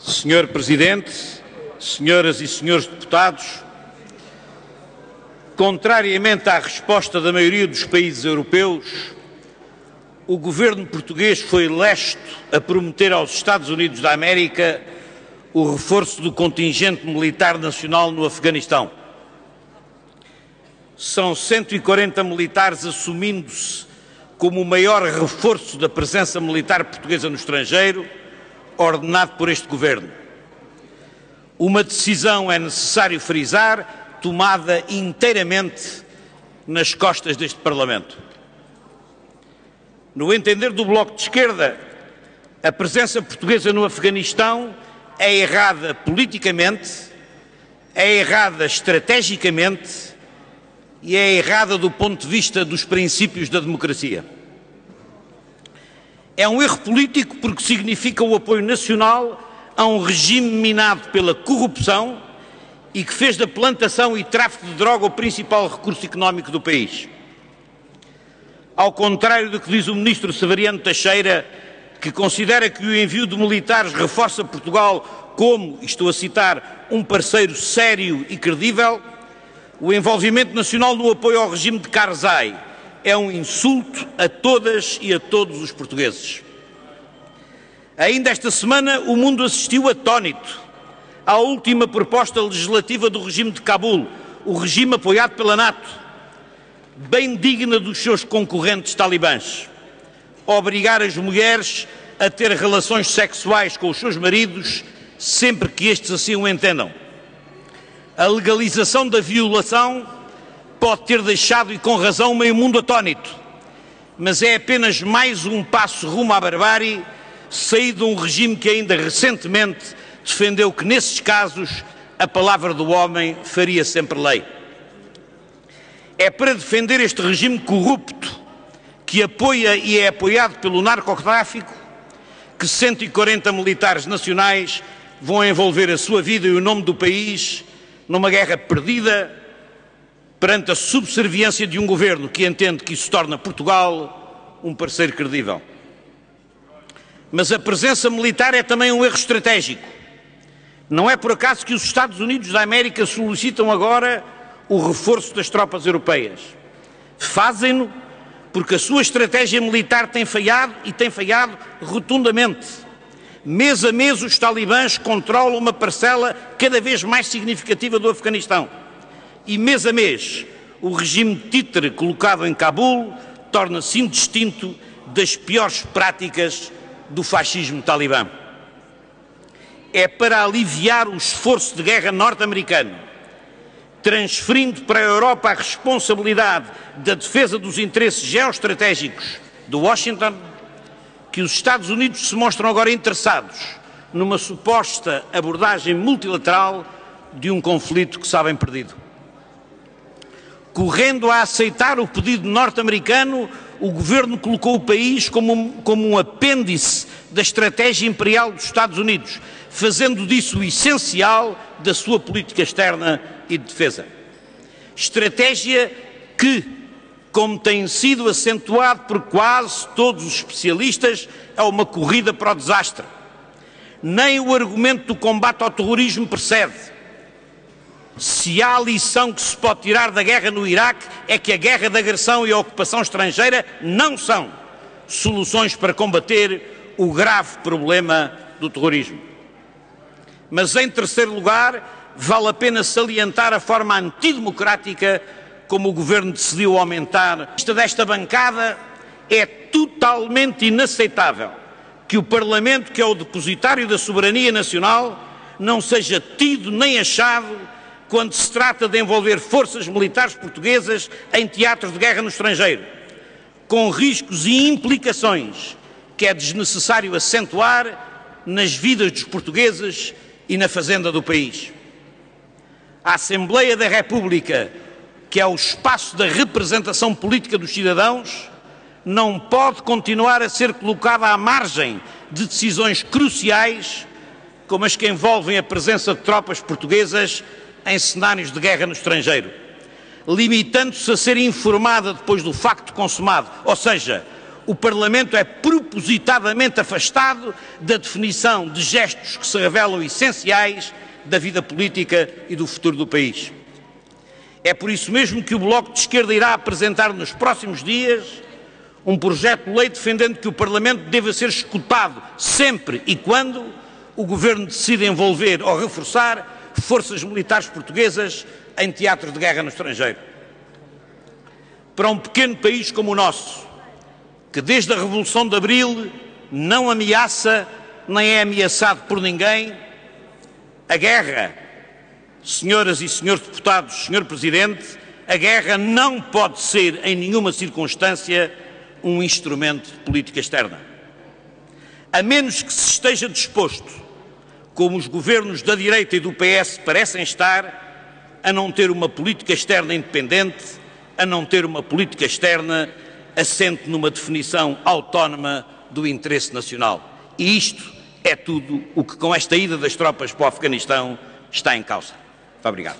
Senhor Presidente, senhoras e senhores deputados, contrariamente à resposta da maioria dos países europeus, o governo português foi lesto a prometer aos Estados Unidos da América o reforço do contingente militar nacional no Afeganistão. São 140 militares assumindo-se como o maior reforço da presença militar portuguesa no estrangeiro, ordenado por este governo. Uma decisão, é necessário frisar, tomada inteiramente nas costas deste Parlamento. No entender do Bloco de Esquerda, a presença portuguesa no Afeganistão é errada politicamente, é errada estrategicamente e é errada do ponto de vista dos princípios da democracia. É um erro político porque significa o apoio nacional a um regime minado pela corrupção e que fez da plantação e tráfico de droga o principal recurso económico do país. Ao contrário do que diz o ministro Severiano Teixeira, que considera que o envio de militares reforça Portugal como, estou a citar, um parceiro sério e credível, o envolvimento nacional no apoio ao regime de Karzai é um insulto a todas e a todos os portugueses. Ainda esta semana o mundo assistiu atónito à última proposta legislativa do regime de Cabul, o regime apoiado pela NATO, bem digna dos seus concorrentes talibãs: obrigar as mulheres a ter relações sexuais com os seus maridos sempre que estes assim o entendam. A legalização da violação pode ter deixado, e com razão, o meio mundo atónito, mas é apenas mais um passo rumo à barbárie, saído de um regime que ainda recentemente defendeu que, nesses casos, a palavra do homem faria sempre lei. É para defender este regime corrupto, que apoia e é apoiado pelo narcotráfico, que 140 militares nacionais vão envolver a sua vida e o nome do país numa guerra perdida perante a subserviência de um governo que entende que isso torna Portugal um parceiro credível. Mas a presença militar é também um erro estratégico. Não é por acaso que os Estados Unidos da América solicitam agora o reforço das tropas europeias. Fazem-no porque a sua estratégia militar tem falhado, e tem falhado rotundamente. Mês a mês os talibãs controlam uma parcela cada vez mais significativa do Afeganistão. E mês a mês o regime títere colocado em Cabul torna-se indistinto das piores práticas do fascismo talibã. É para aliviar o esforço de guerra norte-americano, transferindo para a Europa a responsabilidade da defesa dos interesses geoestratégicos de Washington, que os Estados Unidos se mostram agora interessados numa suposta abordagem multilateral de um conflito que sabem perdido. Correndo a aceitar o pedido norte-americano, o governo colocou o país como um apêndice da estratégia imperial dos Estados Unidos, fazendo disso o essencial da sua política externa e de defesa. Estratégia que, como tem sido acentuado por quase todos os especialistas, é uma corrida para o desastre. Nem o argumento do combate ao terrorismo percebe. Se há lição que se pode tirar da guerra no Iraque, é que a guerra de agressão e a ocupação estrangeira não são soluções para combater o grave problema do terrorismo. Mas, em terceiro lugar, vale a pena salientar a forma antidemocrática como o Governo decidiu aumentar. A vista desta bancada, é totalmente inaceitável que o Parlamento, que é o depositário da soberania nacional, não seja tido nem achado quando se trata de envolver forças militares portuguesas em teatros de guerra no estrangeiro, com riscos e implicações que é desnecessário acentuar nas vidas dos portugueses e na fazenda do país. A Assembleia da República, que é o espaço da representação política dos cidadãos, não pode continuar a ser colocada à margem de decisões cruciais como as que envolvem a presença de tropas portuguesas em cenários de guerra no estrangeiro, limitando-se a ser informada depois do facto consumado, ou seja, o Parlamento é propositadamente afastado da definição de gestos que se revelam essenciais da vida política e do futuro do país. É por isso mesmo que o Bloco de Esquerda irá apresentar nos próximos dias um projeto de lei defendendo que o Parlamento deva ser escutado sempre e quando o Governo decide envolver ou reforçar forças militares portuguesas em teatros de guerra no estrangeiro. Para um pequeno país como o nosso, que desde a Revolução de Abril não ameaça nem é ameaçado por ninguém, a guerra, senhoras e senhores deputados, senhor Presidente, a guerra não pode ser em nenhuma circunstância um instrumento de política externa. A menos que se esteja disposto, como os governos da direita e do PS parecem estar, a não ter uma política externa independente, a não ter uma política externa assente numa definição autónoma do interesse nacional. E isto é tudo o que com esta ida das tropas para o Afeganistão está em causa. Muito obrigado.